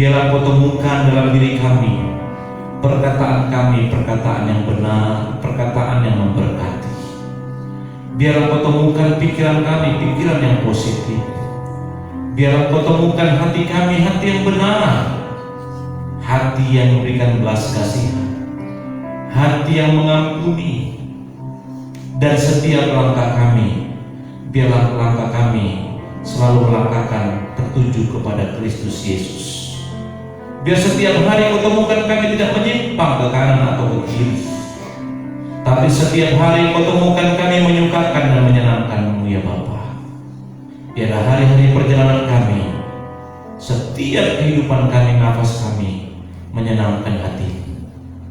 Biarlah Kau temukan dalam diri kami perkataan yang benar, perkataan yang memberkati. Biarlah Kau temukan pikiran kami, pikiran yang positif. Biarlah Kau temukan hati kami, hati yang benar, hati yang memberikan belas kasihan, hati yang mengampuni. Dan setiap langkah kami, biarlah langkah kami selalu melangkahkan tertuju kepada Kristus Yesus. Biar setiap hari Kau temukan kami tidak menyimpang ke kanan atau ke kiri, tapi setiap hari Kau temukan kami menyukakan dan menyenangkan-Mu ya Bapa. Biarlah hari-hari perjalanan kami, setiap kehidupan kami, nafas kami menyenangkan hati.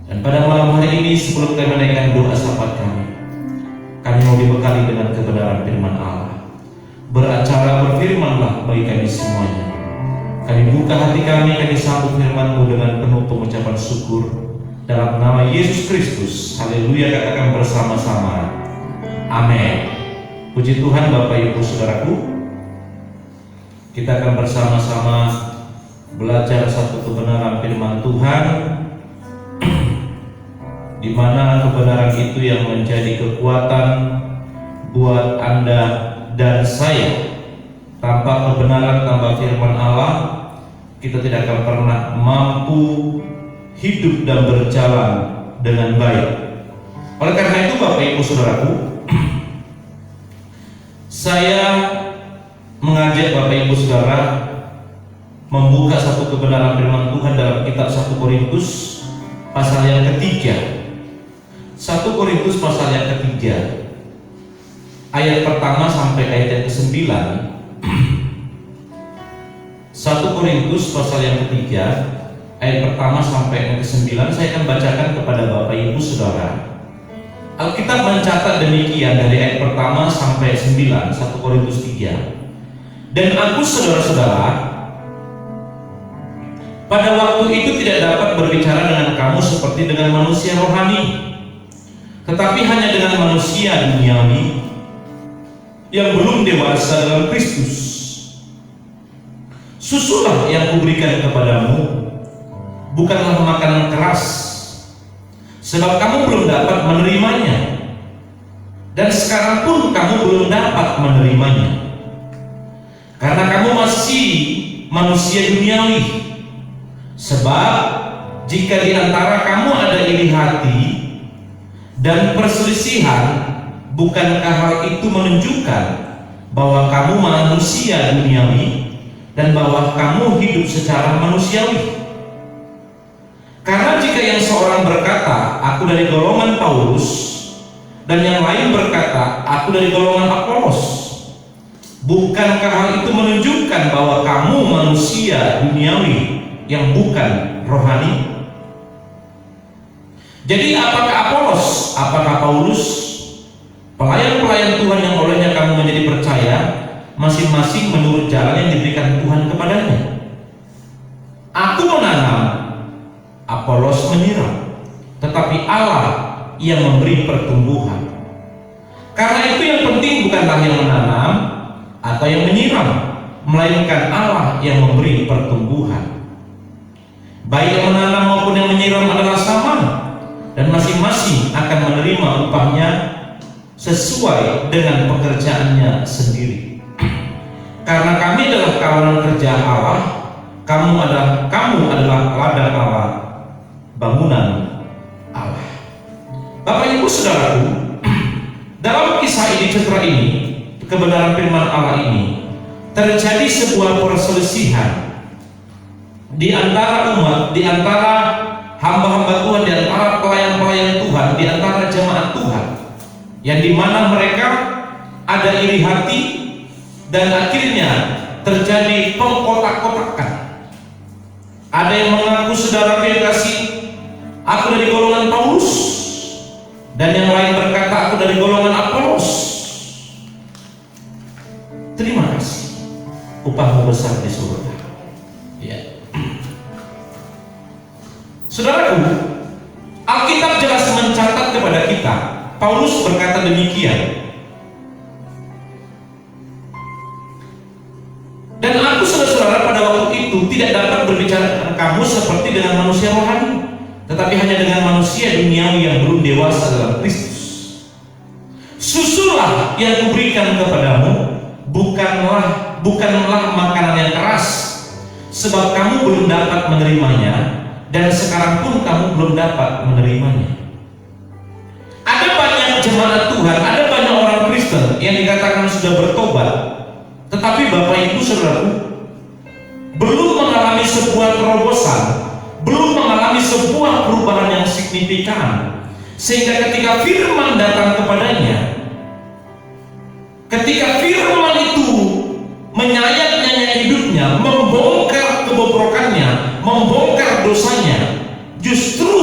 Dan pada malam hari ini sebelum kami menaikkan doa syafaat kami mau dibekali dengan kebenaran firman Allah. Beracara berfirmanlah bagi kami semuanya. Kami buka hati kami sambut firman-Mu dengan penuh pengucapan syukur dalam nama Yesus Kristus. Haleluya, katakan bersama-sama. Amin. Puji Tuhan Bapak Ibu Saudaraku. Kita akan bersama-sama belajar satu kebenaran firman Tuhan, di mana kebenaran itu yang menjadi kekuatan buat Anda dan saya. Tanpa kebenaran, tanpa firman Allah, kita tidak akan pernah mampu hidup dan berjalan dengan baik. Oleh karena itu Bapak Ibu Saudaraku, saya mengajak Bapak Ibu Saudara membuka satu kebenaran firman Tuhan dalam kitab 1 Korintus pasal yang ketiga. 1 Korintus pasal yang ketiga, ayat pertama sampai ayat yang ke-9. 1 Korintus pasal yang ketiga, ayat pertama sampai yang ke-9. Saya akan bacakan kepada Bapak Ibu Saudara. Alkitab mencatat demikian dari ayat pertama sampai 9, 1 Korintus 3. Dan aku saudara-saudara, pada waktu itu tidak dapat berbicara dengan kamu seperti dengan manusia rohani, tetapi hanya dengan manusia duniawi yang belum dewasa dalam Kristus. Susulah yang kuberikan kepadamu bukanlah makanan keras, sebab kamu belum dapat menerimanya, dan sekarang pun kamu belum dapat menerimanya, karena kamu masih manusia duniawi. Sebab jika di antara kamu ada iri hati dan perselisihan, bukankah hal itu menunjukkan bahwa kamu manusia duniawi dan bahwa kamu hidup secara manusiawi? Karena jika yang seorang berkata, aku dari golongan Paulus, dan yang lain berkata, aku dari golongan Apolos, bukankah hal itu menunjukkan bahwa kamu manusia duniawi yang bukan rohani? Jadi apakah Apolos, apakah Paulus, pelayan-pelayan Tuhan yang olehnya kamu menjadi percaya, masing-masing menurut jalan yang diberikan Tuhan kepadanya. Aku menanam, Apolos menyiram, tetapi Allah yang memberi pertumbuhan. Karena itu yang penting bukanlah yang menanam atau yang menyiram, melainkan Allah yang memberi pertumbuhan. Baik yang menanam maupun yang menyiram adalah sama, dan masing-masing akan menerima upahnya sesuai dengan pekerjaannya sendiri. Karena kami adalah kawanan kerja Allah, kamu adalah ladang Allah, bangunan Allah. Bapak Ibu Saudaraku, dalam kisah ini, citra ini, kebenaran firman Allah ini, terjadi sebuah perselisihan di antara umat, di antara hamba-hamba Tuhan, di antara pelayan-pelayan Tuhan, di antara jemaat Tuhan, yang dimana mereka ada iri hati, dan akhirnya terjadi pengkotak-kotakan. Ada yang mengaku saudara kasih, aku dari golongan Paulus, dan yang lain berkata aku dari golongan Apolos. Terima kasih, upahmu besar di surga. Ya. Saudaraku, Alkitab jelas mencatat kepada kita, Paulus berkata demikian. Dan aku saudara-saudara pada waktu itu tidak dapat berbicara dengan kamu seperti dengan manusia rohani, tetapi hanya dengan manusia duniawi yang belum dewasa dalam Kristus. Susulah yang kuberikan kepadamu bukanlah makanan yang keras, sebab kamu belum dapat menerimanya, dan sekarang pun kamu belum dapat menerimanya. Ada banyak jemaat Tuhan, ada banyak orang Kristen yang dikatakan sudah bertobat, tetapi Bapak Ibu Saudaraku belum mengalami sebuah terobosan, belum mengalami sebuah perubahan yang signifikan, sehingga ketika firman datang kepadanya, ketika firman itu menyayat-nyayat hidupnya, membongkar kebobrokannya, membongkar dosanya, justru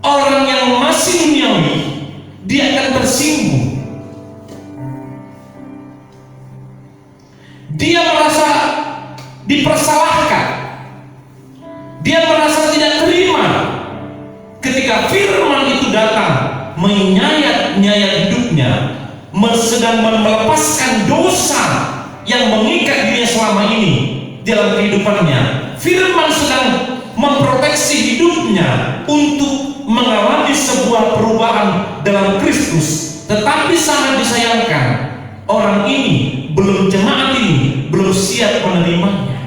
orang yang masih duniawi dia akan tersinggung. Dia merasa dipersalahkan, dia merasa tidak terima ketika firman itu datang menyayat-nyayat hidupnya, sedang melepaskan dosa yang mengikat dirinya selama ini dalam kehidupannya. Firman sedang memproteksi hidupnya untuk mengalami sebuah perubahan dalam Kristus, tetapi sangat disayangkan orang ini, jemaat ini belum siap menerimanya.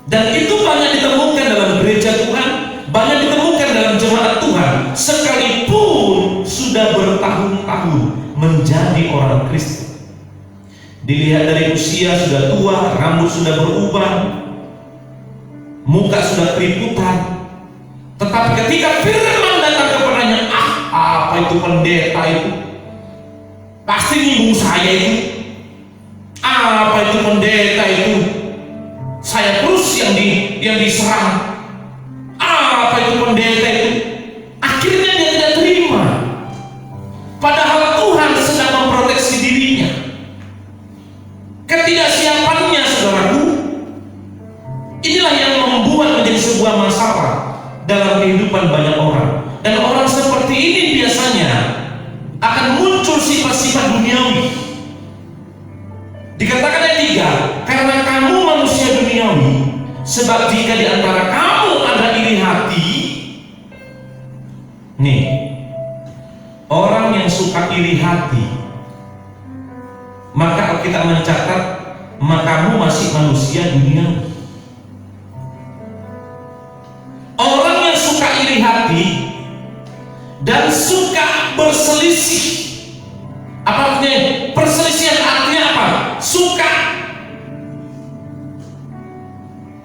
Dan itu banyak ditemukan dalam gereja Tuhan, banyak ditemukan dalam jemaat Tuhan, sekalipun sudah bertahun-tahun menjadi orang Kristen. Dilihat dari usia sudah tua, rambut sudah berubah, muka sudah keriputan, tetapi ketika firman datang kepadanya, apa itu pendeta itu? Pasti nyinggung saya itu. Apa itu pendeta itu? Saya terus yang diserang. Apa itu pendeta itu? Akhirnya dia tidak terima. Padahal Tuhan sedang memproteksi dirinya. Ketidaksiapannya, saudaraku, inilah yang membuat menjadi sebuah masalah dalam kehidupan banyak orang. Dan orang seperti ini biasanya akan muncul sifat-sifat duniawi. Dikatakan ayat 3, karena kamu manusia duniawi, sebab jika di antara kamu ada iri hati. Nih, orang yang suka iri hati, maka kita mencatat, kamu masih manusia duniawi. Orang yang suka iri hati dan suka berselisih, apa artinya? Perselisihan artinya apa? Suka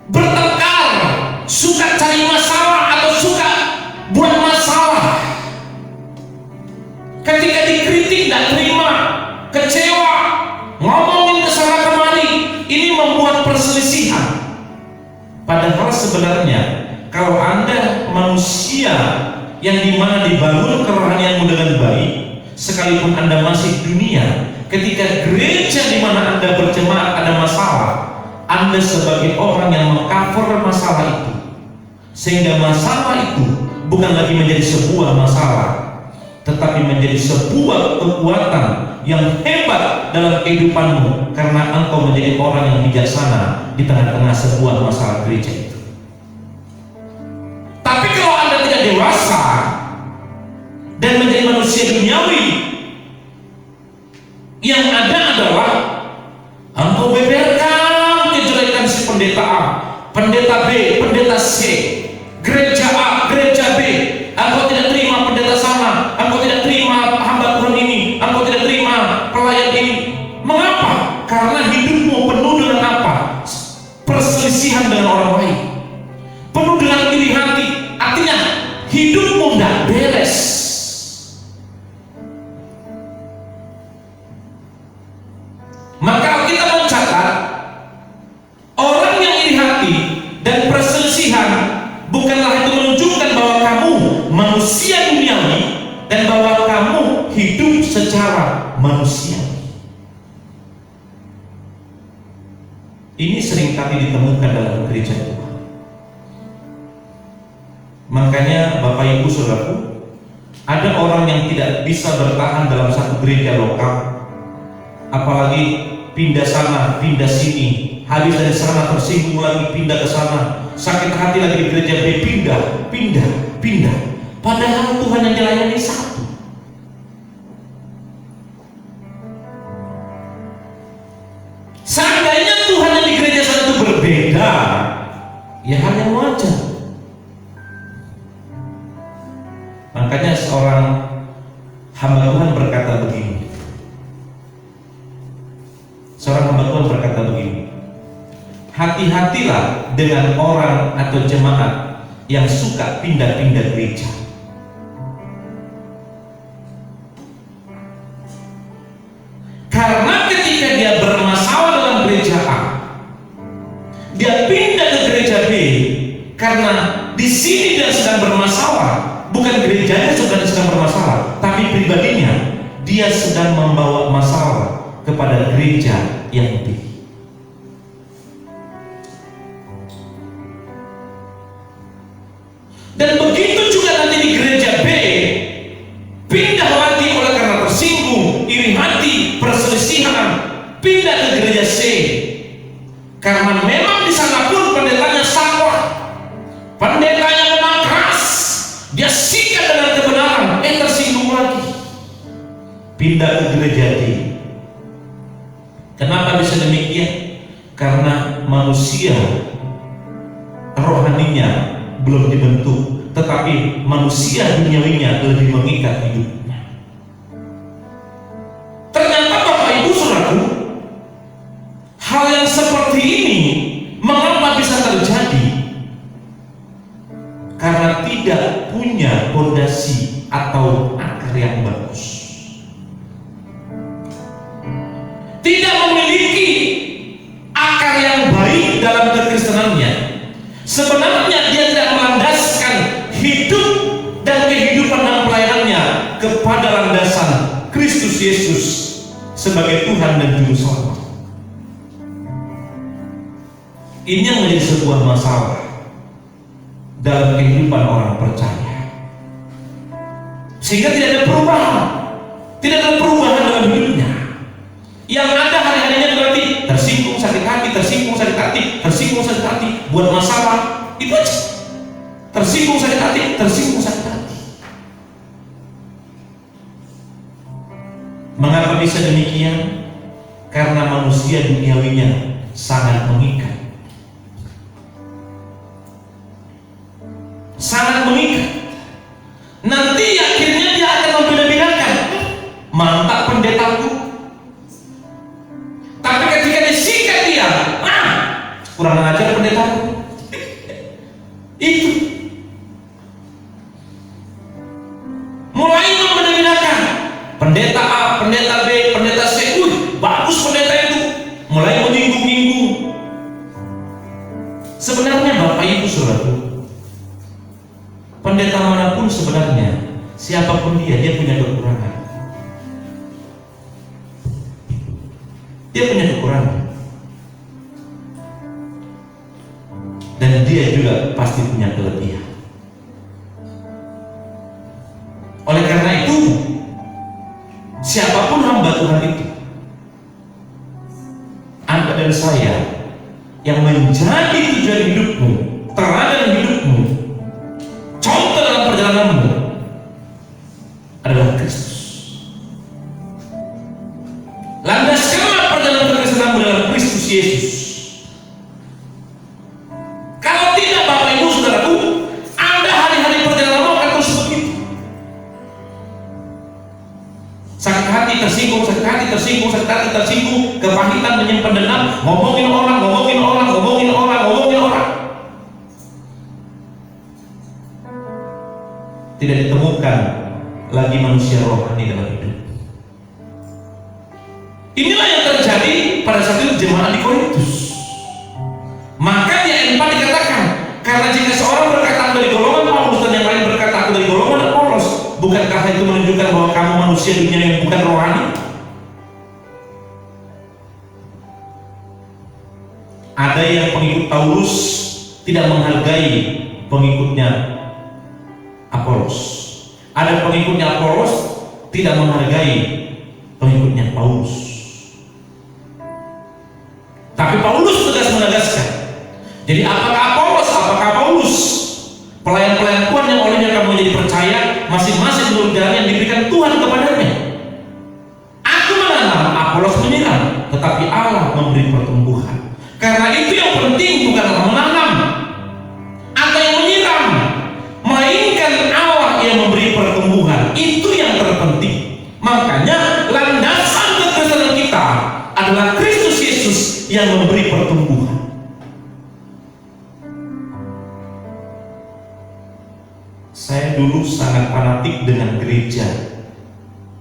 bertengkar, suka cari masalah, atau suka buat masalah. Ketika dikritik tidak terima, kecewa, ngomongin kesana kemari, ini membuat perselisihan. Padahal sebenarnya kalau Anda manusia yang dimana dibangun kerohanianmu dengan baik, sekalipun Anda masih dunia, ketika gereja dimana Anda berjemaat ada masalah, Anda sebagai orang yang mengcover masalah itu, sehingga masalah itu bukan lagi menjadi sebuah masalah, tetapi menjadi sebuah kekuatan yang hebat dalam kehidupanmu, karena engkau menjadi orang yang bijaksana di tengah-tengah sebuah masalah gereja itu. Tapi kalau Anda tidak dewasa dan menjadi manusia duniawi, yang ada adalah engkau beberkan kejelekan si pendeta A, pendeta B, pendeta C, gereja A, gereja B. Engkau tidak terima pendeta sana, engkau tidak terima hamba Tuhan ini, engkau tidak terima pelayan ini. Mengapa? Karena hidupmu penuh dengan apa? Perselisihan dengan orang lain, penuh dengan iri hati. Artinya hidupmu tidak beres. Maka kita mencatat orang yang iri hati dan perselisihan bukanlah itu menunjukkan bahwa kamu manusia duniawi dan bahwa kamu hidup secara manusia. Ini seringkali ditemukan dalam gereja Tuhan. Makanya Bapak Ibu Saudaraku, ada orang yang tidak bisa bertahan dalam satu gereja lokal, apalagi pindah sana, pindah sini, habis dari sana tersinggung lagi, pindah ke sana, sakit hati lagi di gereja B, pindah. Padahal Tuhan yang dilayani satu. Seandainya Tuhan yang di gereja sana itu berbeda, ya hal yang wajar. Makanya seorang hamba Tuhan berkata begini. Hati-hatilah dengan orang atau jemaat yang suka pindah-pindah gereja. Karena ketika dia bermasalah dalam gereja A, dia pindah ke gereja B, karena di sini dia sedang bermasalah. Bukan gerejanya sedang bermasalah, tapi pribadinya dia sedang membawa masalah kepada gereja yang B. Dan begitu juga nanti di gereja B, pindah lagi oleh karena tersinggung, iri hati, perselisihan, pindah ke gereja C. Karena memang di sana pun pendetanya salah, pendetanya memang keras, dia sikat dengan kebenaran, tersinggung lagi, pindah ke gereja D. Kenapa bisa demikian? Karena manusia rohaninya belum dibentuk, tetapi manusia duniawinya lebih mengikat hidupnya. Ternyata Bapak Ibu Saudaraku, hal yang seperti ini mengapa bisa terjadi? Karena tidak punya fondasi atau akar yang bagus, tidak memiliki akar yang baik dalam kekristenannya. Sebenarnya dia tidak melandaskan hidup dan kehidupan dan pelayanannya kepada landasan Kristus Yesus sebagai Tuhan dan Juru Selamat. Ini yang menjadi sebuah masalah dalam kehidupan orang percaya, sehingga tidak ada perubahan dalam hidupnya. Yang ada hari-harinya berarti tersinggung, sakit hati, buat masalah, itu aja. Tersinggung, sakit hati. Mengapa bisa demikian? Karena manusia duniawinya sangat mengikat. Nanti akhirnya dia akan membeda-bedakan. Mantap pendetaku. Tapi ketika disikat dia, kurang ajar pendetaku. Itu mulai membeda-bedakan pendeta A, pendeta B, pendeta C. Bagus pendeta itu, mulai menyinggung-nyinggung. Sebenarnya Bapak Ibu Saudaraku, pendeta manapun sebenarnya, siapapun dia punya kekurangan. Dan dia juga pasti punya kelebihan. Oleh karena itu, siapapun hamba Tuhan itu, Anda dan saya, yang menjadi tujuan hidupmu, teladan hidupmu, contoh dalam perjalananmu adalah Kristus. Landaskanlah perjalanan kekristenanmu dalam Kristus Yesus. Kalau tidak, Bapak Ibu Saudaraku, Anda hari-hari perjalananmu akan terus begitu. Sakit hati tersinggung, kepahitan menyimpan dendam, ngomongin orang. Tidak ditemukan lagi manusia rohani dalam hidup. Inilah yang terjadi pada saat itu jemaat di Korintus. Maka di ayat 4 dikatakan, karena jika seorang berkata dari golongan Paulus dan yang lain berkata aku dari golongan Apolos, bukankah itu menunjukkan bahwa kamu manusia dunia yang bukan rohani? Ada yang pengikut Paulus tidak menghargai pengikutnya Apolos. Ada pengikutnya Apolos tidak menghargai pengikutnya Paulus. Jadi apakah Apolos, apakah Paulus, pelayan-pelayan Tuhan yang olehnya kamu menjadi percaya, masing-masing menurut jalan yang diberikan Tuhan kepadanya. Aku menanam, Apolos menyiram, tetapi Allah memberi pertumbuhan. Karena itu yang penting bukanlah menanam atau yang menyiram, melainkan Allah yang memberi pertumbuhan. Itu yang terpenting. Makanya landasan kekristenan kita adalah Kristus Yesus yang memberi pertumbuhan. Saya dulu sangat fanatik dengan gereja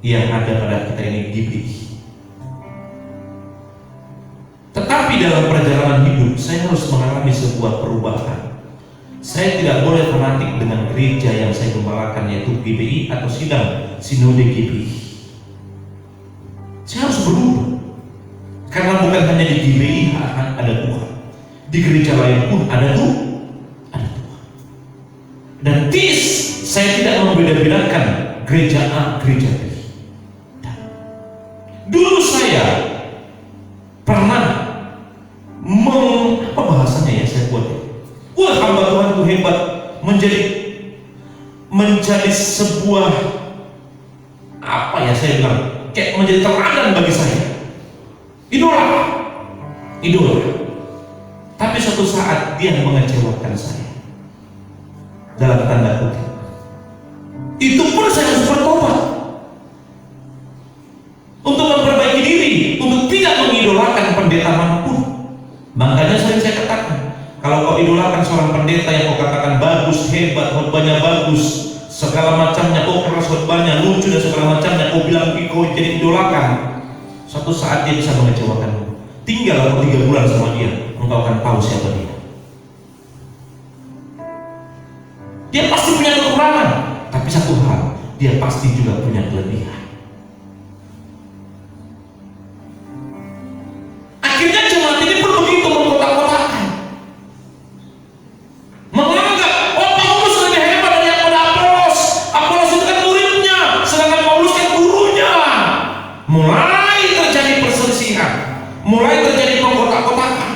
yang ada pada kita ini, GBI. Tetapi dalam perjalanan hidup saya harus mengalami sebuah perubahan. Saya tidak boleh fanatik dengan gereja yang saya gembalakan, yaitu GBI atau sidang sinode GBI. Saya harus berubah, karena bukan hanya di GBI ada Tuhan, di gereja lain pun ada Tuhan. Dan saya tidak membeda-bedakan gereja A, gereja B. Dulu saya pernah apa bahasanya ya saya buat? Wah, hamba Tuhan itu hebat, menjadi sebuah apa ya saya bilang, kayak menjadi teladan bagi saya, idola. Tapi suatu saat dia mengecewakan saya, dalam tanda kutip. Itu pun saya harus bertobat untuk memperbaiki diri, untuk tidak mengidolakan pendeta manapun. Makanya sering saya katakan, kalau kau idolakan seorang pendeta yang kau katakan bagus, hebat, khotbahnya bagus, segala macamnya, kau keras khotbahnya, lucu dan segala macamnya, kau bilang kau jadi idolakan, suatu saat dia bisa mengecewakanmu. Tinggal 3 bulan sama dia, engkau akan tahu siapa dia. Dia pasti punya kekurangan, tapi satu hal, dia pasti juga punya kelebihan. Akhirnya jemaat ini pun begitu mengkotak-kotakan, menganggap Paulus lebih hebat daripada Apolos. Apolos itu kan muridnya, sedangkan Paulus kan gurunya. Mulai terjadi perselisihan, mulai terjadi pengkotak-kotakan.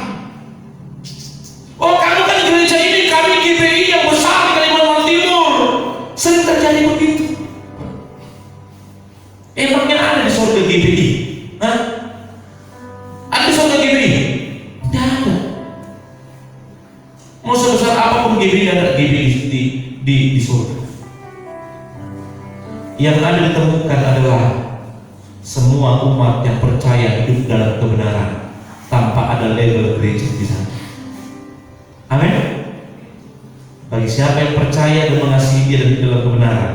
Oh, kamu kan gereja ini, kami GBI yang besar di Kalimantan Timur. Sering terjadi begitu. Emangnya ada di surga GBI? Hah? Ada di surga GBI? Tidak ada. Mau sebesar apapun GBI, ada GBI di surga. Yang ada ditemukan adalah semua umat yang percaya hidup dalam kebenaran tanpa ada label gereja di sana. Amin. Bagi siapa yang percaya dan mengasihi dia dan dalam kebenaran,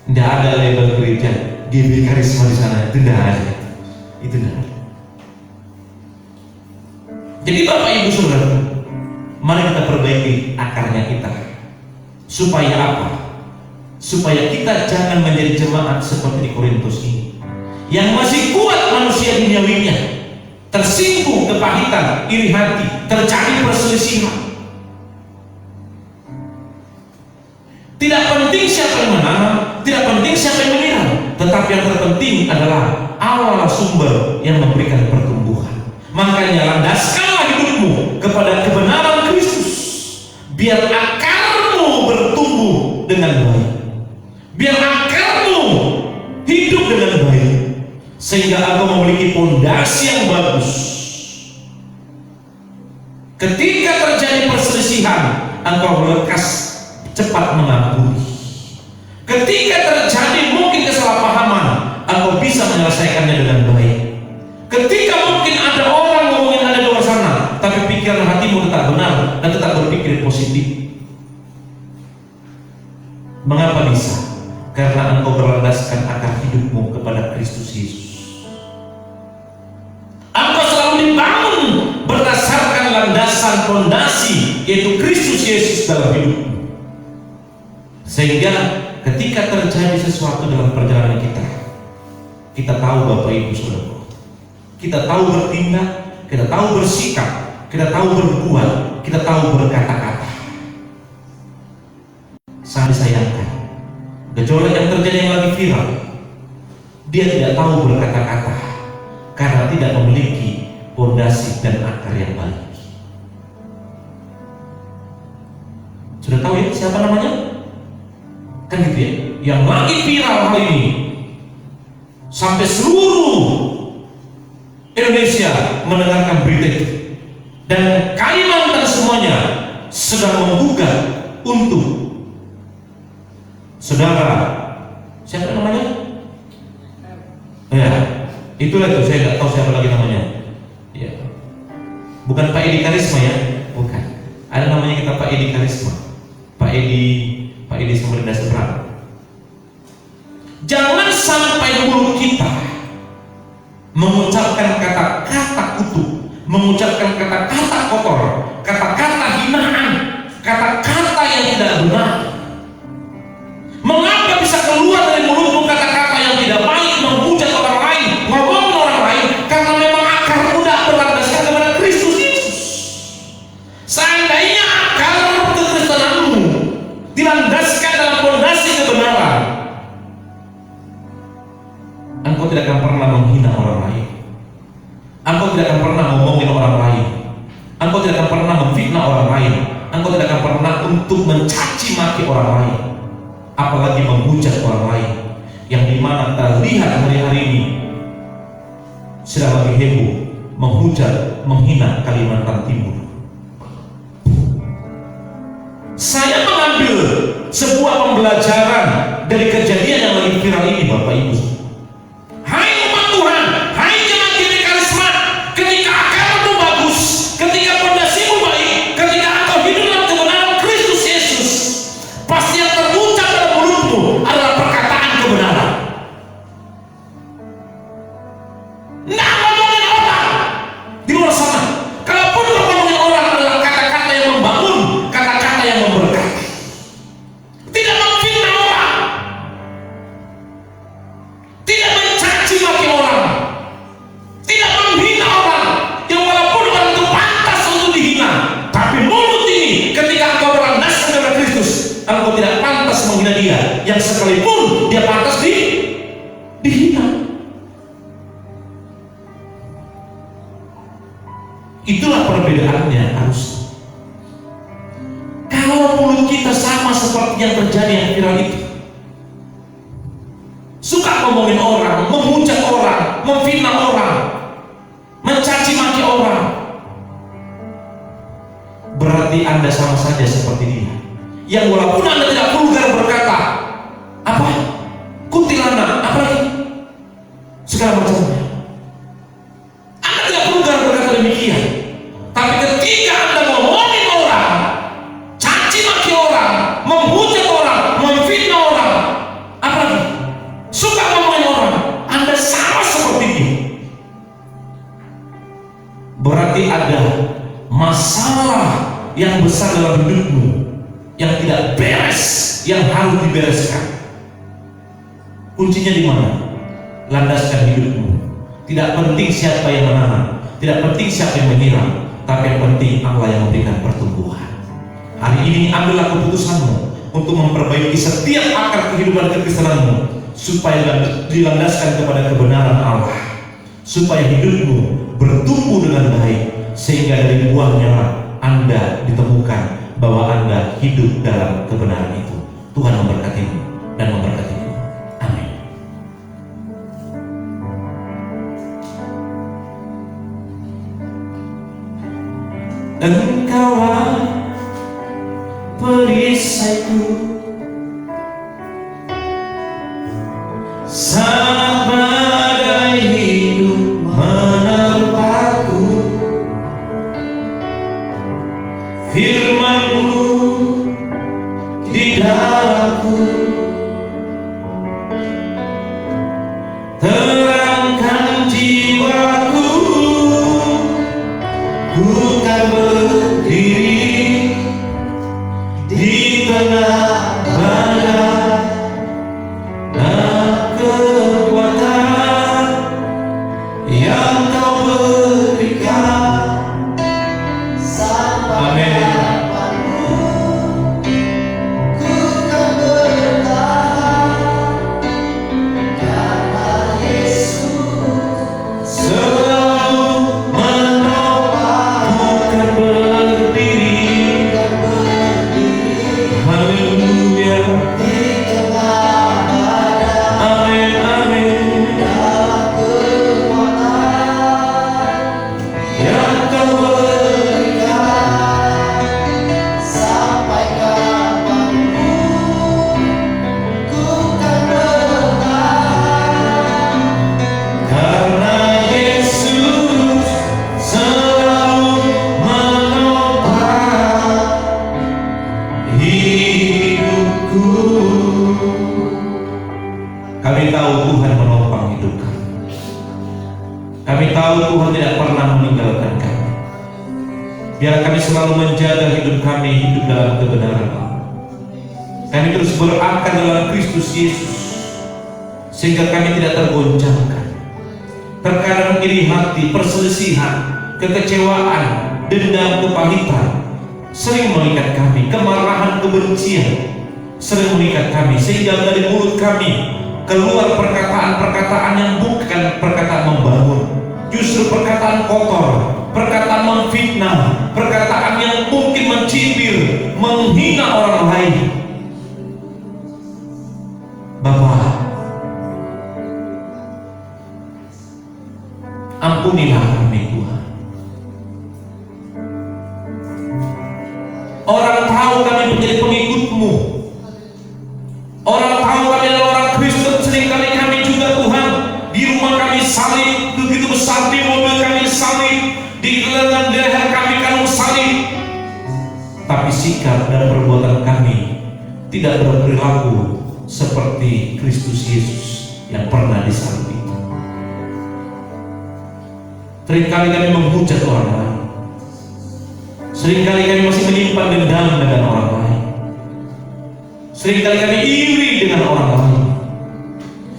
tidak ada label gereja GBI karisma di sana. Itu tidak ada. Itu tidak ada. Jadi Bapak Ibu Saudara, mari kita perbaiki akarnya kita. Supaya apa? Supaya kita jangan menjadi jemaat seperti di Korintus ini, yang masih kuat manusia duniawinya, tersinggung kepahitan, iri hati, terjadi perselisihan. Tidak penting siapa yang menanam, tidak penting siapa yang menyiram, tetapi yang terpenting adalah Allah sumber yang memberikan pertumbuhan. Makanya landaskanlah hidupmu kepada kebenaran Kristus, biar akarmu bertumbuh dengan baik, biar akarmu hidup dengan baik, sehingga engkau memiliki fondasi yang bagus. Ketika terjadi perselisihan, engkau lekas cepat mengampuni. Ketika terjadi mungkin kesalahpahaman, engkau bisa menyelesaikannya dengan baik. Ketika mungkin ada orang ngomongin ada di luar sana, tapi pikiran hatimu tetap benar dan tetap berpikir positif. Mengapa bisa? Karena engkau berlandaskan akar hidupmu kepada Kristus Yesus. Engkau selalu dibangun berdasarkan landasan fondasi, yaitu Kristus Yesus dalam hidupmu. Sehingga ketika terjadi sesuatu dalam perjalanan kita tahu Bapak Ibu Saudara, kita tahu bertindak, kita tahu bersikap, kita tahu berbuat, kita tahu berkata-kata. Sangat disayangkan, gejolak yang terjadi yang lagi viral, dia tidak tahu berkata-kata karena tidak memiliki fondasi dan akar yang baik. tahu ya siapa namanya? Kan gitu ya. Yang lagi viral hari ini, sampai seluruh Indonesia mendengarkan berita itu, dan Kalimantan semuanya sedang menggugat untuk saudara siapa namanya? Ya, itulah itu, saya nggak tahu siapa lagi namanya. Ya, bukan Pak Edi Karisma ya, bukan. Ada namanya kita Pak Edi Karisma, Pak Edi Sumberda Seberang. Jangan sampai mulut kita mengucapkan kata-kata kutuk, mengucapkan kata-kata kotor, kata-kata hinaan, kata-kata yang tidak benar. Mengapa bisa keluar dari mulutmu kata-kata yang tidak baik, menghujat orang lain, ngomong orang lain? Karena memang akar udah berlandaskan kepada Kristus Yesus. Seandainya akar kekristenanmu dilandaskan dalam fondasi kebenaran, engkau tidak akan pernah menghina orang lain, engkau tidak akan pernah ngomongin orang lain, engkau tidak akan pernah memfitnah orang lain, engkau tidak akan pernah untuk mencaci maki orang lain, apalagi menghujat orang lain, yang dimana kita lihat hari-hari ini sedang lagi heboh menghujat, menghina Kalimantan Timur. Saya mengambil sebuah pembelajaran dari kejadian yang lagi viral ini, Bapak Ibu. Hai umat Tuhan, hai jemaat GBI Karisma, ketika akarmu bagus, ketika fondasimu baik, ketika engkau hidup dalam kebenaran Kristus Yesus, pasti yang terucap dalam mulutmu adalah perkataan kebenaran. Nggak ngomongin orang di luar sana. Kalaupun ngomongin orang adalah kata-kata yang membangun, kata-kata yang memberkati. Tidak memfitnah orang, tidak mencaci maki orang, tidak menghina orang, yang walaupun orang itu pantas untuk dihina, tapi mulut ini ketika engkau berlandaskan kepada Kristus, engkau tidak pantas menghina dia, yang sekalipun dia pantas dihina. Itulah perbedaannya harus. Kalau mulut kita sama seperti yang terjadi yang viral itu, suka ngomongin orang, menghujat orang, memfitnah orang, mencaci maki orang, berarti Anda sama saja seperti dia, yang walaupun Anda tidak vulgar berkata apa? Kuntilanak, apa lagi? Segala macamnya. Anda tidak vulgar berkata demikian, tapi ketika Anda ngomongin orang, caci maki orang, menghujat orang, memfitnah orang, apa lagi? Suka ngomongin orang, Anda sama seperti dia. Berarti ada masalah yang besar dalam hidupmu yang tidak beres, yang harus dibereskan. Kuncinya di mana? Landaskan hidupmu. Tidak penting siapa yang menahan, tidak penting siapa yang menyiram, tapi yang penting Allah yang memberikan pertumbuhan. Hari ini ambillah keputusanmu untuk memperbaiki setiap akar kehidupan kekristenanmu, supaya dilandaskan kepada kebenaran Allah, supaya hidupmu bertumbuh dengan baik, sehingga dari buahnya Anda ditemukan bahwa Anda hidup dalam kebenaran itu. Tuhan memberkatimu dan memberkatimu. Amin. Engkaulah perisaiku, saat badai hidup menerpaku, firman-Mu di dalamku, terangkan jiwaku, ku kan berdiri di tengah badai dan kekuatan yang Kau berikan. Amin. Ku kan bertahan karena Yesus selalu menopang. Ku kan bertahan Kami tahu Tuhan tidak pernah meninggalkan kami. Biar kami selalu menjaga hidup kami, hidup dalam kebenaran. Kami terus berakar dalam Kristus Yesus, sehingga kami tidak tergoncangkan. Terkadang iri hati, perselisihan, kekecewaan, dendam, kepahitan sering mengikat kami. Kemarahan, kebencian sering mengikat kami, sehingga dari mulut kami keluar perkataan-perkataan yang bukan perkataan membangun, justru perkataan kotor, perkataan memfitnah, perkataan yang mungkin mencibir, menghina orang lain. Bapa, ampunilah kami Tuhan. Orang tahu kami menjadi pengikut-Mu, orang tahu kami adalah orang Kristen. Seringkali kami juga Tuhan, di rumah kami salib, begitu besar, di mobil kami salib, di lengan leher kami kalung salib, tapi sikap dan perbuatan kami tidak berperilaku seperti Kristus Yesus yang pernah disalib itu. Seringkali kami menghujat orang lain, seringkali kami masih menyimpan dendam dengan orang lain, seringkali kami iri dengan orang lain,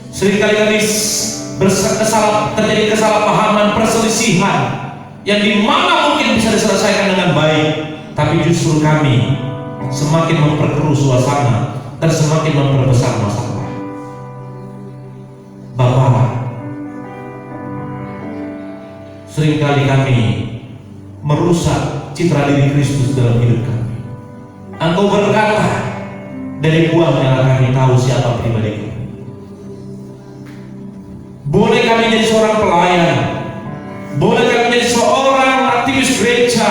seringkali kami terjadi kesalahpahaman, perselisihan yang dimana mungkin bisa diselesaikan dengan baik, tapi justru kami semakin memperkeruh suasana dan semakin memperbesar masalah. Bapa, seringkali kami merusak citra diri Kristus dalam hidup kami. Engkau berkata, dari buahnya kami tahu siapa pribadi kami. Boleh kami jadi seorang pelayan, boleh kami jadi seorang aktivis gereja,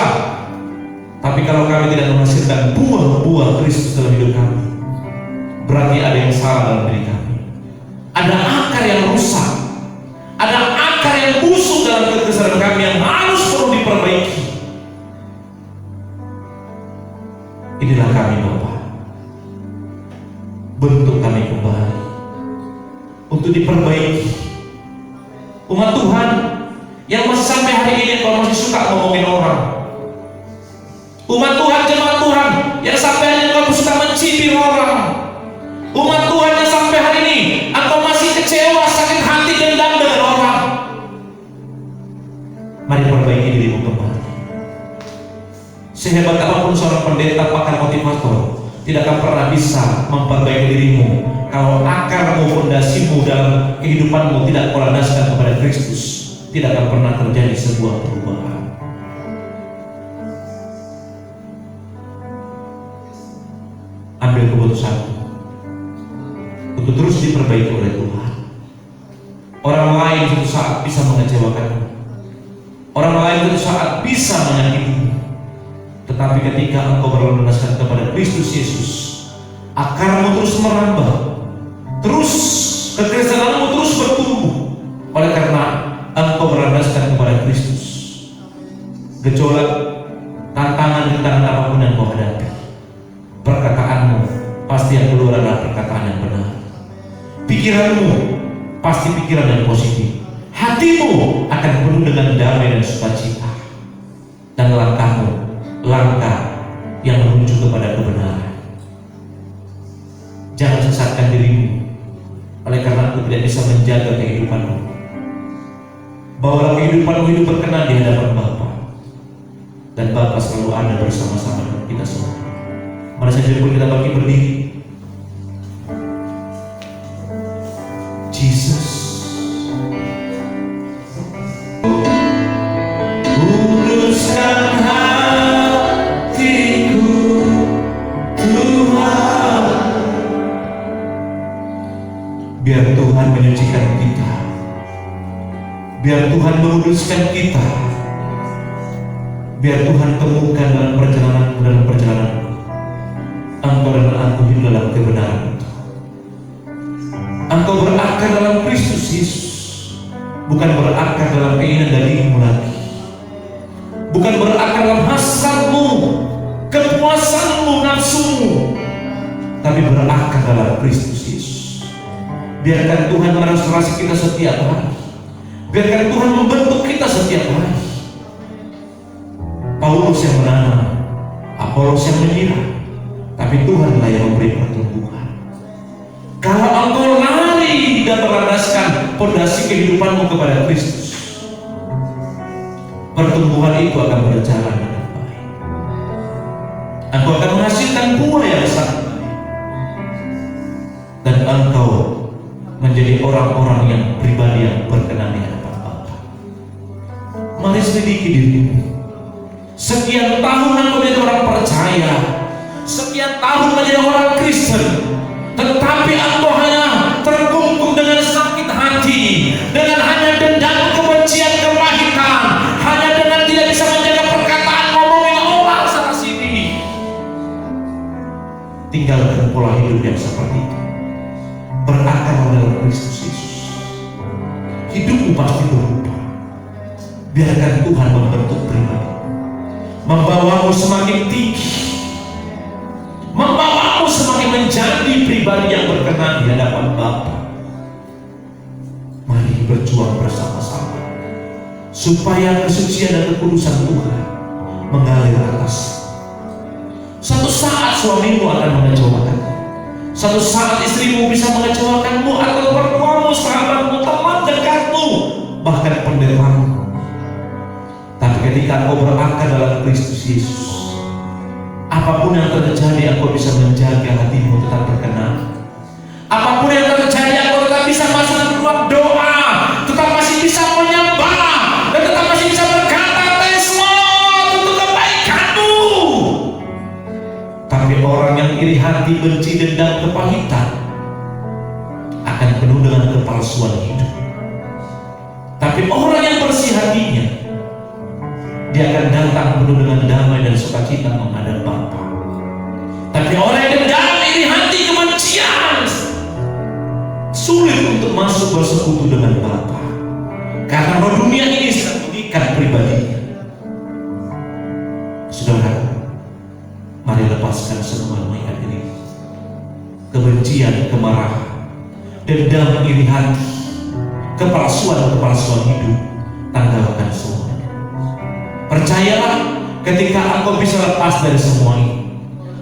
tapi kalau kami tidak menghasilkan buah-buah Kristus dalam hidup kami, berarti ada yang salah dalam diri kami. Ada akar yang rusak, ada akar yang busuk dalam kebesaran kami yang harus perlu diperbaiki. Inilah kami Bapa, bentuk kami kembali untuk diperbaiki. Umat Tuhan yang masih sampai hari ini kalau masih suka ngomongin orang, umat Tuhan, jemaat Tuhan yang sampai hari ini kalau suka mencibir orang, umat Tuhan yang sampai hari ini atau masih kecewa, sakit hati, dendam dengan orang, mari perbaiki dirimu kembali. Sehebat apapun seorang pendeta, pakar, motivator, tidak akan pernah bisa memperbaiki dirimu kalau akarmu, fondasimu dalam kehidupanmu tidak kau landaskan kepada Kristus. Tidak akan pernah terjadi sebuah perubahan. Ambil keputusan untuk terus diperbaiki oleh Tuhan. Orang lain suatu saat bisa mengecewakanmu, orang lain suatu saat bisa menyakitimu, tetapi ketika engkau berlandaskan kepada Kristus Yesus, akarmu terus merambah, terus kekristenanmu terus bertumbuh, oleh karena engkau berlandaskan kepada Kristus. Gejolak, tantangan apapun yang kau hadapi, perkataanmu pasti yang keluar adalah perkataan yang benar. Pikiranmu pasti pikiran yang positif. Hatimu akan penuh dengan damai dan sukacita. Dan langkahmu langkah yang menuju kepada kebenaran. Jangan sesatkan dirimu oleh karena aku tidak bisa menjaga kehidupanmu. Bawalah kehidupanmu hidup berkenan di hadapan Bapa, dan Bapa selalu ada bersama-sama dengan kita semua. Mari saja pun kita bangkit berdiri. Jesus, uruskan hatiku Tuhan, biar Tuhan menyucikan kita, biar Tuhan menguduskan kita, biar Tuhan temukan dalam perjalanan engkau dan aku hidup dalam kebenaran itu. Engkau berakar dalam Kristus Yesus, bukan berakar dalam keinginan dagingmu lagi, bukan berakar dalam hasratmu, kepuasanmu, nafsumu, tapi berakar dalam Kristus Yesus. Biarkan Tuhan merestaurasi kita setiap hari. Biarkan Tuhan membentuk kita setiap hari. Paulus yang menanam, Apolos yang menyiram, tapi Tuhanlah yang memberi pertumbuhan. Kalau engkau lari dan berlandaskan pondasi kehidupanmu kepada Kristus, pertumbuhan itu akan berjalan dengan baik. Engkau akan menghasilkan buah yang sangat baik, dan engkau menjadi orang-orang yang pribadi yang berkenan di hadapan Bapa. Mari selidiki dirimu. Sekian tahun engkau menjadi orang percaya, sekian tahun menjadi orang Kristen, tetapi engkau hanya terkungkung dengan sakit hati, dengan hanya dendam, kebencian, kepahitan, hanya dengan tidak bisa menjaga perkataan, ngomongin orang sana sini. Tinggalkan pola hidup yang seperti itu, berakar dalam Kristus Yesus. Hidupmu pasti berubah. Biarkan Tuhan membentuk pribadi, membawamu semakin tinggi, membawamu semakin menjadi pribadi yang berkenan di hadapan Bapa. Mari berjuang bersama-sama supaya kesucian dan kekudusan Tuhan mengalir atas. Satu saat suamimu akan mengecewakan, satu saat istrimu bisa mengecewakanmu, atau mertuamu, sahabatmu, teman dekatmu, bahkan pendetamu. Tapi ketika engkau berakar dalam Kristus Yesus, apapun yang terjadi, engkau bisa menjaga hatimu tetap berkenan. Apapun yang terjadi, engkau tetap bisa masuk ke ruang doa, tetap masih bisa menyembah, dan tetap masih bisa berkata, "Tesmon untuk kebaikanmu." Tapi orang yang iri hati, benci, dendam, kepahitan akan penuh dengan kepalsuan hidup. Tapi orang yang bersih hatinya, dia akan datang penuh dengan damai dan sukacita menghadap Bapa. Tapi orang yang dendam, iri hati, kebencian, sulit untuk masuk bersekutu dengan Bapa, karena roh dunia ini sedang mengikat pribadinya. Saudara, mari lepaskan semua mengikat ini. Kebencian, kemarahan, dendam, iri hati, kepalsuan hidup, tanggalkan semua. Percayalah, ketika engkau bisa lepas dari semua ini,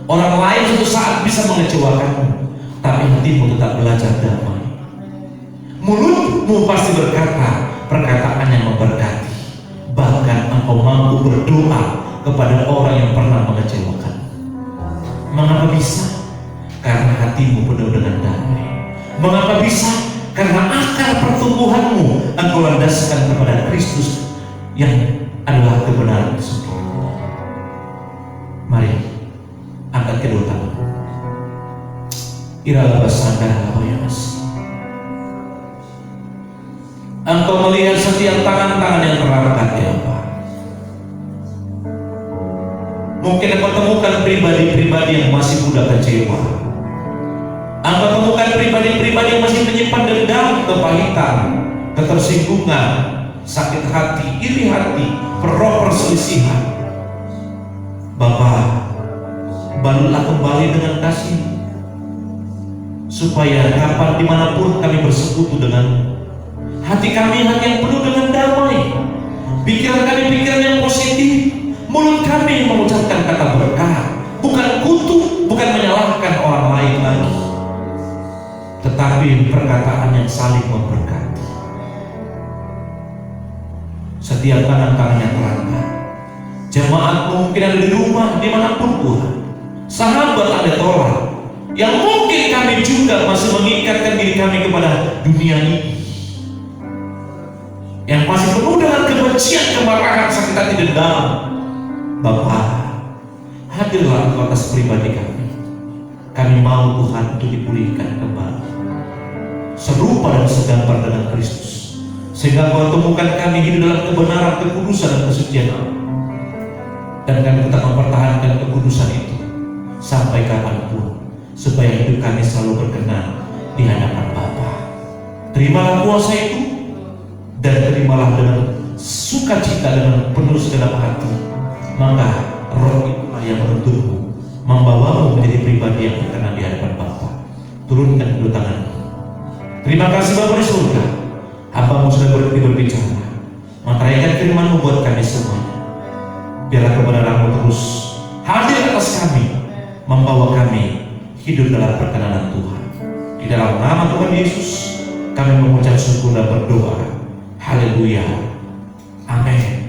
orang lain suatu saat bisa mengecewakanmu, tapi hatimu tetap belajar damai. Mulutmu pasti berkata perkataan yang memberkati, bahkan engkau mampu berdoa kepada orang yang pernah mengecewakan. Mengapa bisa? Karena hatimu penuh dengan damai. Mengapa bisa? Karena akar pertumbuhanmu engkau landaskan kepada Kristus yang adalah kebenaran tersebut. Mari angkat kedua tangan. Iralah basanda bayas. Engkau melihat setiap tangan-tangan yang terangkat, ya Allah. Mungkin engkau temukan pribadi-pribadi yang masih mudah kecewa. Engkau temukan pribadi-pribadi yang masih menyimpan dendam, kepahitan, ketersinggungan, sakit hati, iri hati, perselisihan. Bapa, balulah kembali dengan kasih, supaya kapan dimanapun kami bersekutu dengan hati kami, hati yang penuh dengan damai, pikiran kami pikiran yang positif, mulut kami mengucapkan kata berkah, bukan kutuk, bukan menyalahkan orang lain lagi, tetapi perkataan yang saling memberkati. Setiap tangan-tangan yang terangkat, jemaat mungkin ada di rumah, dimanapun Tuhan, sahabat ada tolak, yang mungkin kami juga masih mengikatkan diri kami kepada dunia ini, yang masih penuh dengan kebencian, kemarahan, sakit hati, dendam. Bapa, hadirlah Engkau atas pribadi kami. Kami mau Tuhan untuk dipulihkan kembali, serupa dan segambar dengan Kristus, sehingga Kau temukan kami hidup dalam kebenaran, kekudusan, dan kesucian Allah. Dan kami tetap mempertahankan kekudusan itu sampai kapanpun, supaya hidup kami selalu berkenan di hadapan Bapa. Terimalah kuasa itu, dan terimalah dengan sukacita, dengan penuh segenap hati. Maka roh itulah yang menuntunmu, membawamu menjadi pribadi yang berkenan di hadapan Bapa. Turunkan kedua tanganmu. Terima kasih Bapa di surga, hamba-Mu sudah berhenti berbicara. berbicara. Meteraikan firman-Mu buat kami semua. Biarlah kebenaran-Mu terus hadir atas kami, membawa kami hidup dalam perkenanan Tuhan. Di dalam nama Tuhan Yesus kami mengucap syukur dan berdoa. Haleluya. Amin.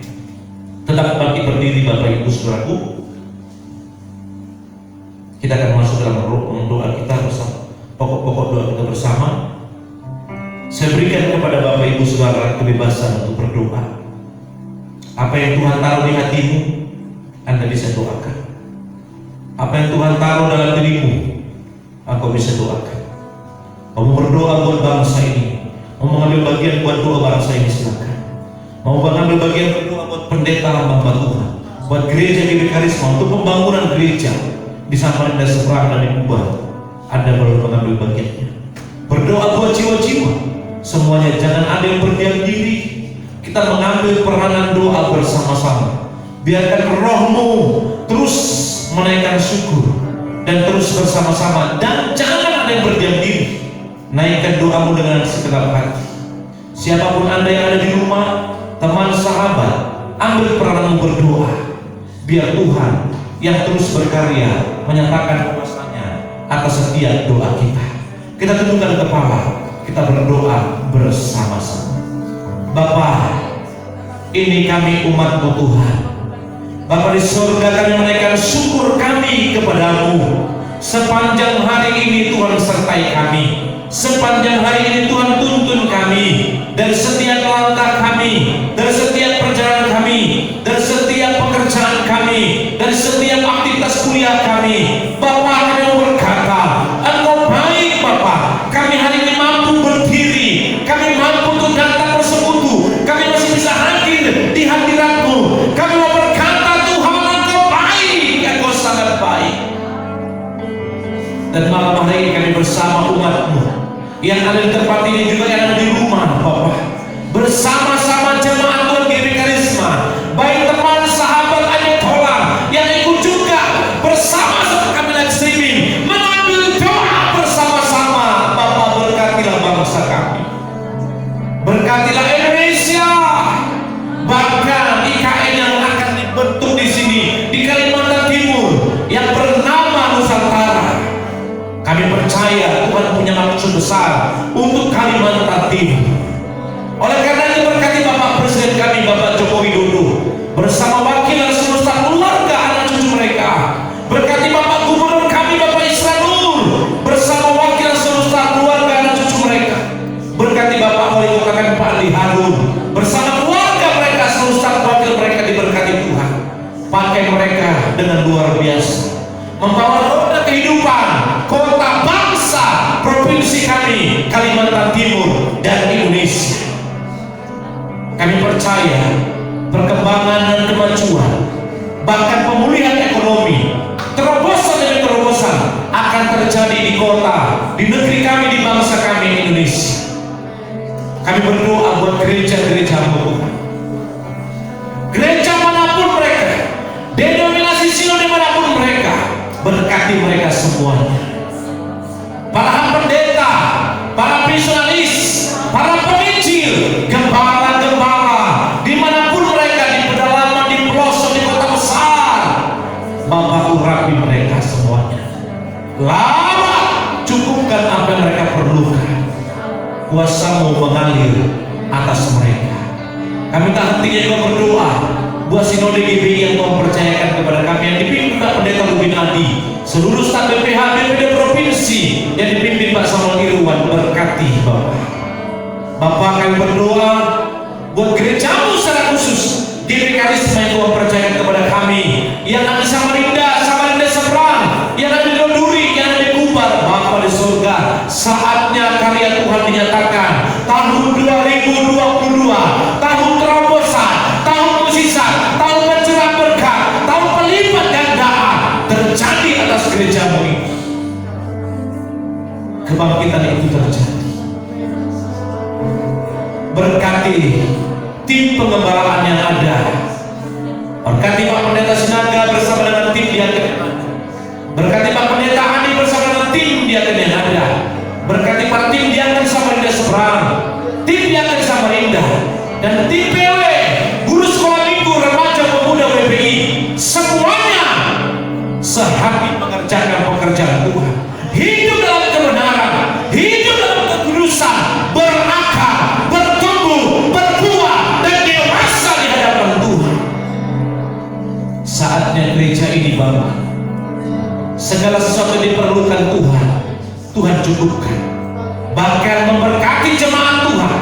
Tetap bangkit berdiri Bapak Ibu Saudaraku. Kita akan masuk dalam doa kita bersama. Pokok-pokok doa kita bersama. Saya berikan kepada Bapak Ibu Saudara kebebasan untuk berdoa. Apa yang Tuhan taruh di hatimu, Anda bisa doakan. Apa yang Tuhan taruh dalam dirimu, engkau bisa doakan. Mau berdoa buat bangsa ini, mau mengambil bagian buat doa bangsa ini, silakan. Mau mengambil bagian berdoa buat pendeta hamba Tuhan, buat gereja GBI Karisma, untuk pembangunan gereja di Samarinda Seberang dan di Kubah, Anda perlu mengambil bagiannya. Berdoa buat jiwa-jiwa semuanya, jangan ada yang berdiam diri. Kita mengambil peranan doa bersama-sama. Biarkan rohmu terus menaikkan syukur dan terus bersama-sama, dan jangan ada yang berdiam diri. Naikkan doamu dengan segenap hati. Siapapun Anda yang ada di rumah, teman, sahabat, ambil perananmu berdoa. Biar Tuhan yang terus berkarya menyatakan kuasa-Nya atas setiap doa kita. Kita tundukkan kepala, kita berdoa bersama-sama. Bapa, ini kami umat-Mu Tuhan. Bapa di surga, kami menaikkan syukur kami kepadamu. Sepanjang hari ini Tuhan sertai kami. Sepanjang hari ini Tuhan tuntun kami. Dari setiap langkah kami, dari setiap perjalanan kami, dari setiap pekerjaan kami, dari setiap aktivitas kuliah kami. Bapa, kami mau berkata, Engkau baik Bapa. Kami hari ini mampu berdiri, kami mampu untuk datang bersekutu, kami masih bisa hadir di hadirat-Mu. Kami mau berkata, Tuhan Engkau baik, Engkau sangat baik. Dan malam hari ini kami bersama umat-Mu yang ada di tempat ini, juga yang ada di rumah Bapak, bersama-sama jemaat Tuhan GBI Karisma, baik teman, sahabat, ayatola yang ikut juga bersama-sama kami live streaming, mengambil doa bersama-sama. Bapak, berkatilah bangsa kami, berkatilah Indonesia, bahkan IKN yang akan dibentuk di sini di Kalimantan Timur yang bernama Nusantara. Kami percaya Tuhan punya maksud besar untuk Kalimantan Timur. Oleh karena itu, berkati Bapak Presiden kami, Bapak Joko Widodo, bersama wakil dan seluruh staf keluarga anak cucu mereka. Berkati Bapak Gubernur kami, Bapak Isra Nur, bersama wakil dan seluruh staf keluarga anak cucu mereka. Berkati Bapak Wali Kota kami, Pak Andi Harun, bersama keluarga mereka, seluruh staf wakil mereka. Diberkati Tuhan, pakai mereka dengan luar biasa, membawa roda kehidupan kota, bangsa, provinsi kami Kalimantan Timur dan Indonesia. Kami percaya perkembangan dan kemajuan, bahkan pemulihan ekonomi, terobosan demi terobosan akan terjadi di kota, di negeri kami, di bangsa kami Indonesia. Kami berdoa buat gereja-gereja-Mu Tuhan. Gereja manapun mereka, denominasi sinode manapun mereka, berkati mereka semuanya. Para pendeta, para misionaris, para penginjil, gembala-gembala, dimanapun mereka, di pedalaman, di pelosok, di kota besar, Bapak urapi mereka semuanya. Lama cukupkan apa yang mereka perlukan. Kuasa-Mu mengalir atas mereka. Kami tak hentinya juga berdoa buat sinode GBI yang Tuhan percayakan kepada kami, yang dipimpin Pak Pendeta Rubin Adi, seluruh staf BPH BPD provinsi yang dipimpin Pak Samuel Irwan. Berkati Bapak. Bapak, kami berdoa buat gereja-Mu secara khusus, GBI Karisma yang Tuhan percayakan kepada kami, yang ada di Samarinda, Samarinda Seberang, yang ada di Donduri, yang ada di Kubah. Bapak di surga, saatnya karya Tuhan dinyatakan. Tahun 2022, tahun terobosan, tahun mukjizat, tahun pencurah berkat, tahun pelipat gandaan terjadi atas gereja-Mu ini. Kebangkitan itu terjadi. Berkati tim pengembalaan yang ada. Berkati Pak Pendeta Sinaga bersama dengan tim dia. Berkati Pak Pendeta Adi bersama dengan tim dia yang ada. Berkati Pak tim dia Samarinda Seberang, tim dia Samarinda, dan Bapa. Segala sesuatu yang diperlukan Tuhan cukupkan. Bahkan memberkati jemaat Tuhan.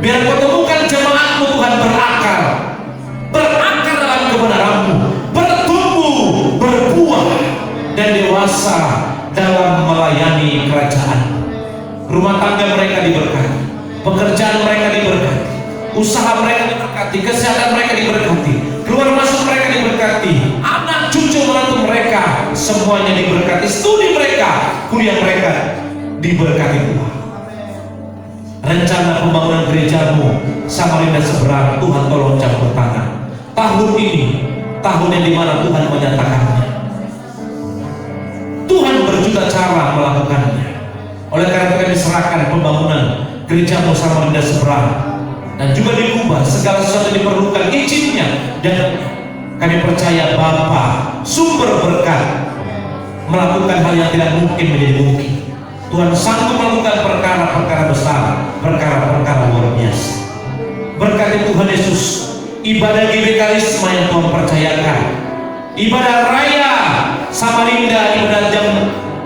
Biar kau temukan jemaatmu Tuhan berakar dalam kebenaranmu, bertumbuh, berbuah, dan dewasa dalam melayani kerajaan. Rumah tangga mereka diberkati, pekerjaan mereka diberkati, usaha mereka diberkati, kesehatan mereka diberkati, keluar masuk mereka diberkati, anak cucu menantu mereka semuanya diberkati, studi mereka, kuliah mereka diberkati Tuhan. Rencana pembangunan gerejamu Samarinda Seberang, Tuhan tolong campur tangan. Tahun ini tahun yang dimana Tuhan menyatakannya, Tuhan berjuta cara melakukannya. Oleh karena itu kami serahkan pembangunan gerejamu Samarinda Seberang dan juga di Kubah, segala sesuatu yang diperlukan izinnya, dan kami percaya Bapa sumber berkat melakukan hal yang tidak mungkin menjadi mungkin. Tuhan sanggup melakukan perkara-perkara besar, perkara-perkara luar biasa. Berkati Tuhan Yesus ibadah GBK Karisma yang Tuhan percayakan, ibadah raya Samarinda, ibadah jam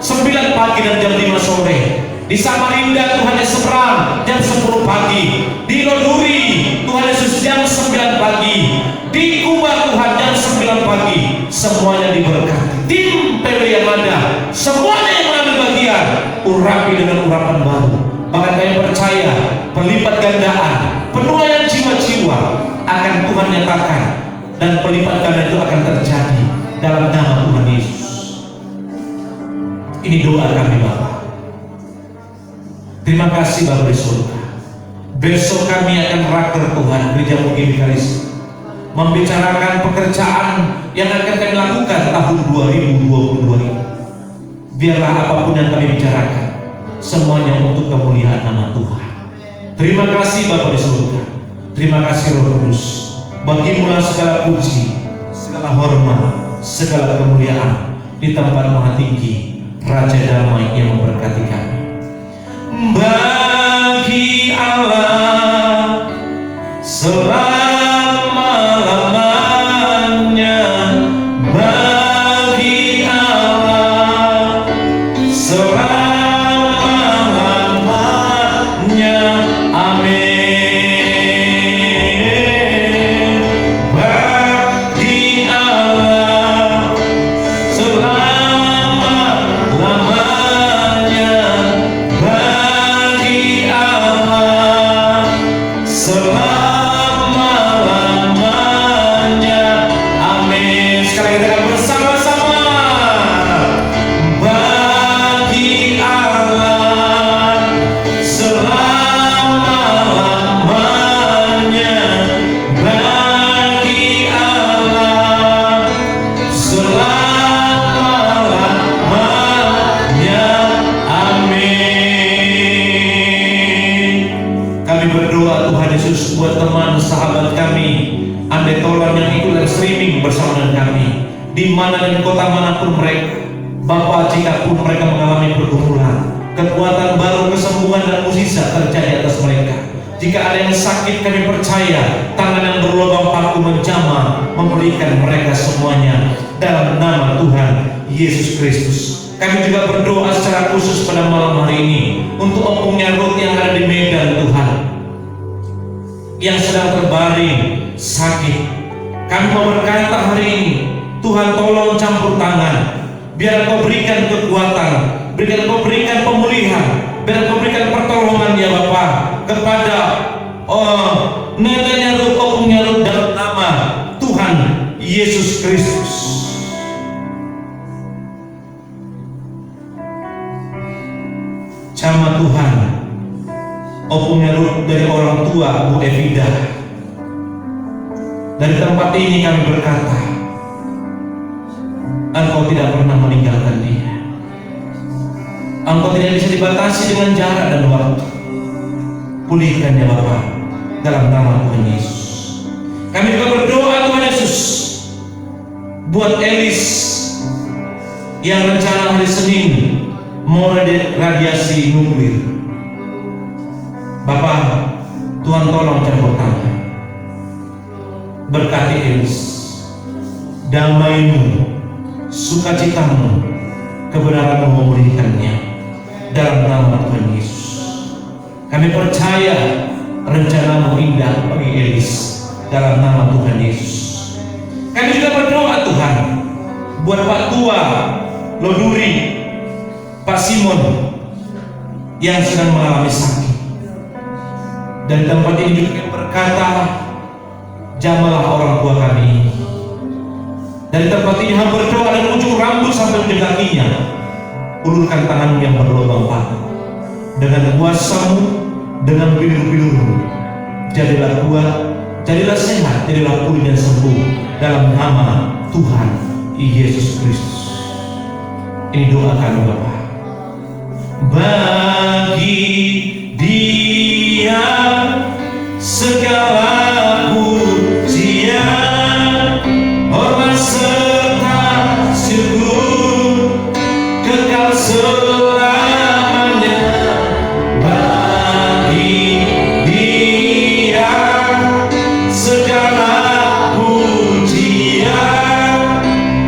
9 pagi dan jam 5 sore. Di Samarinda Tuhan Yesus Seberang jam 10 pagi, di Loduri Tuhan Yesus jam 9 pagi, di Kubah Tuhan jam 9 pagi. Semuanya diberkati. Tim PW yang ada, semuanya yang mengambil bagian, urapi dengan urapan baru. Bahkan kami percaya pelipat gandaan, penuaian jiwa-jiwa akan Tuhan nyatakan, dan pelipat ganda itu akan terjadi dalam nama Tuhan Yesus. Ini doa kami Bapa. Terima kasih Bapa di surga. Besok kami akan raker Tuhan Gereja GBK Karisma, membicarakan pekerjaan yang akan kami lakukan tahun 2022 ini. Biarlah apapun yang kami bicarakan, semuanya untuk kemuliaan nama Tuhan. Terima kasih Bapa di surga. Terima kasih Roh Kudus. Bagimu segala puji, segala hormat, segala kemuliaan di tempat maha tinggi, Raja Damai yang memberkati kami. Bagi Allah selama-lamanya, bagi Allah selama-lamanya, amin. Bagi Allah selama-lamanya, bagi Allah selama-lamanya, amin. Sekarang kita akan bersama-sama. Bagi Allah selama-lamanya, bagi Allah selama-lamanya, amin. Kami berdoa Tuhan Yesus buat teman sahabat kami Andai Tolong yang ikut live streaming bersama dengan kami, di mana dan kota manapun mereka, Bapa, jika pun mereka mengalami pergumulan, kekuatan baru, kesembuhan dan mukjizat terjadi atas mereka. Jika ada yang sakit, kami percaya tangan yang berlubang paku menjamah memberikan mereka semuanya dalam nama Tuhan Yesus Kristus. Kami juga berdoa secara khusus pada malam hari ini untuk opungnya Ruth yang ada di Medan, Tuhan, yang sedang terbaring sakit. Kami memberkati hari ini, Tuhan tolong campur tangan, biar Kau berikan kekuatan, biar Kau berikan pemulihan, biar Kau berikan pertolongan ya Bapa kepada neneknya Ruth, opungnya Ruth, dalam nama Tuhan Yesus Kristus. Sama Tuhan, opungnya Ruth dari orang tua Bu Evida. Dari tempat ini kami berkata, Engkau tidak pernah meninggalkan dia. Engkau tidak bisa dibatasi dengan jarak dan waktu. Pulihkan ya Bapa dalam nama Tuhan Yesus. Kami juga berdoa Tuhan Yesus buat Elis yang rencana hari Senin mau radiasi nuklir. Bapak, Tuhan tolong campur tangan, berkati Elis, damai-Mu sukacitamu, kebenaranmu memulihkannya dalam nama Tuhan Yesus. Kami percaya rencanamu indah bagi Elis dalam nama Tuhan Yesus. Kami juga berdoa Tuhan buat Pak Tua Loduri, Pak Simon yang sedang mengalami sakit. Dan tempat ini juga kami berkata, jamalah orang tua kami ini. Dari tempat ini hamba berdoa dari ujung rambut sampai ujung kakinya, ulurkan tanganmu yang berlubang paku. Dengan kuasamu, dengan bilur-bilurmu, jadilah kuat, jadilah sehat, jadilah pulih dan sembuh dalam nama Tuhan Yesus Kristus. Ini doa kami Bapa. Bagi Dia segala pujian, hormat serta syukur kekal selamanya. Bagi Dia segala pujian,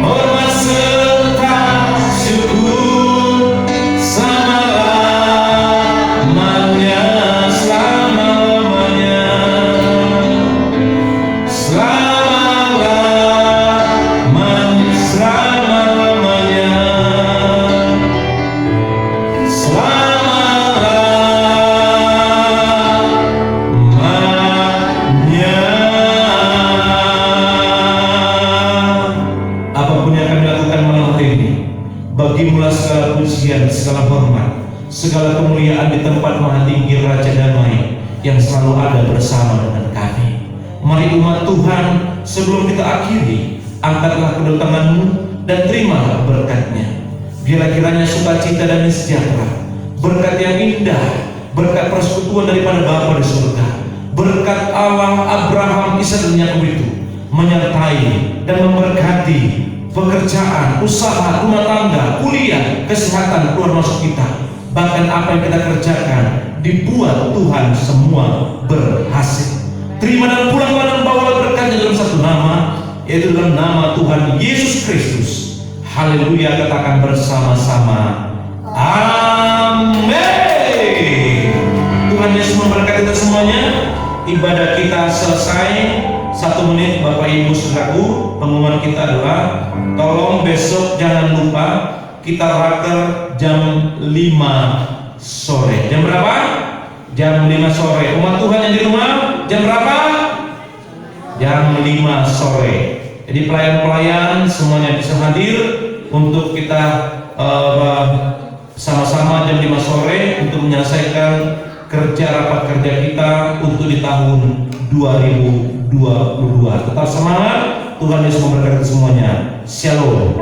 hormat serta syukur selama-lamanya, selama-lamanya, selama-lamanya, selama-lamanya, selama-lamanya. Apapun yang kami lakukan malam hari ini, bagimulah segala pujian, segala hormat, segala kemuliaan di tempat maha tinggi Raja Damai yang selalu ada bersama dengan kami. Mari umat Tuhan, sebelum kita akhiri, angkatlah kedua tanganmu dan terimalah berkatnya. Biarlah kiranya sukacita dan sejahtera, berkat yang indah, berkat persekutuan daripada Bapa di surga, berkat Allah Abraham, Ishak dan Yakub itu menyertai dan memberkati pekerjaan, usaha, rumah tangga, kuliah, kesehatan, keluar masuk kita. Bahkan apa yang kita kerjakan dibuat Tuhan semua berhasil. Terima dan pulang dan bawa berkatnya dalam satu nama, yaitu dalam nama Tuhan Yesus Kristus. Haleluya, katakan bersama-sama. Amin. Tuhan Yesus memberkati kita semuanya. Ibadah kita selesai. 1 menit Bapak Ibu Saudaraku. Pengumuman kita adalah, tolong besok jangan lupa kita raker jam 5 sore. Jam berapa? Jam 5 sore. Umat Tuhan yang di rumah jam berapa? Jam 5 sore. Jadi pelayan-pelayan semuanya bisa hadir untuk kita sama-sama jam 5 sore untuk menyelesaikan rapat kerja kita untuk di tahun 2022. Tetap semangat. Tuhan Yesus memberkati semuanya. Shalom.